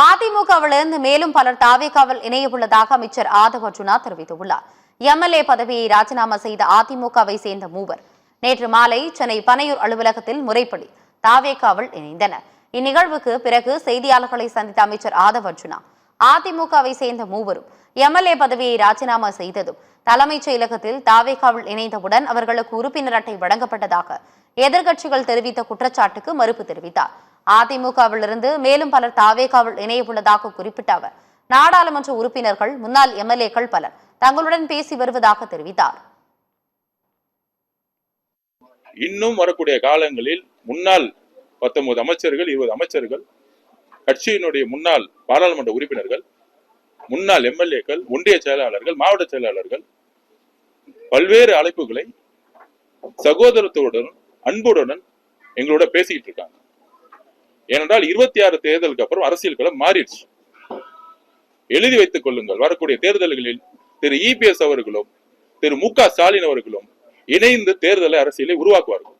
அதிமுகவிலிருந்து மேலும் பலர் தாவேகாவில் இணைய உள்ளதாக அமைச்சர் ஆதவ் அர்ஜுனா தெரிவித்துள்ளார். எம்எல்ஏ பதவியை ராஜினாமா செய்த அதிமுகவை சேர்ந்த மூவர் நேற்று மாலை சென்னை பனையூர் அலுவலகத்தில் முறைப்படி தாவேகாவில் இணைந்தனர். இந்நிகழ்வுக்கு பிறகு செய்தியாளர்களை சந்தித்த அமைச்சர் ஆதவ் அர்ஜுனா, அதிமுகவை சேர்ந்த மூவரும் எம்எல்ஏ பதவியை ராஜினாமா செய்ததும் தலைமைச் செயலகத்தில் தாவேகாவில் இணைந்தவுடன் அவர்களுக்கு உறுப்பினர் அட்டை வழங்கப்பட்டதாக எதிர்க்கட்சிகள் தெரிவித்த குற்றச்சாட்டுக்கு மறுப்பு தெரிவித்தார். அதிமுகவிலிருந்து மேலும் பலர் தாவேகாவில் இணைய உள்ளதாக குறிப்பிட்ட அவர், நாடாளுமன்ற உறுப்பினர்கள், முன்னாள் எம்எல்ஏக்கள் பலர் தங்களுடன் பேசி வருவதாக தெரிவித்தார். இன்னும் வரக்கூடிய காலங்களில் முன்னாள் 19 அமைச்சர்கள், 20 அமைச்சர்கள், கட்சியினுடைய முன்னாள் பாராளுமன்ற உறுப்பினர்கள், முன்னாள் எம்எல்ஏக்கள், ஒன்றிய செயலாளர்கள், மாவட்ட செயலாளர்கள் பல்வேறு அழைப்புகளை சகோதரத்துடன் அன்புடன் எங்களோட பேசிக்கிட்டு இருக்காங்க. ஏனென்றால் 26 தேர்தலுக்கு அப்புறம் அரசியல் களம் மாறிடுச்சு. எழுதி வைத்துக் கொள்ளுங்கள், வரக்கூடிய தேர்தல்களில் திரு இபிஎஸ் அவர்களும் திரு மு க ஸ்டாலின் அவர்களும் இணைந்து தேர்தலை அரசியலை உருவாக்குவார்கள்.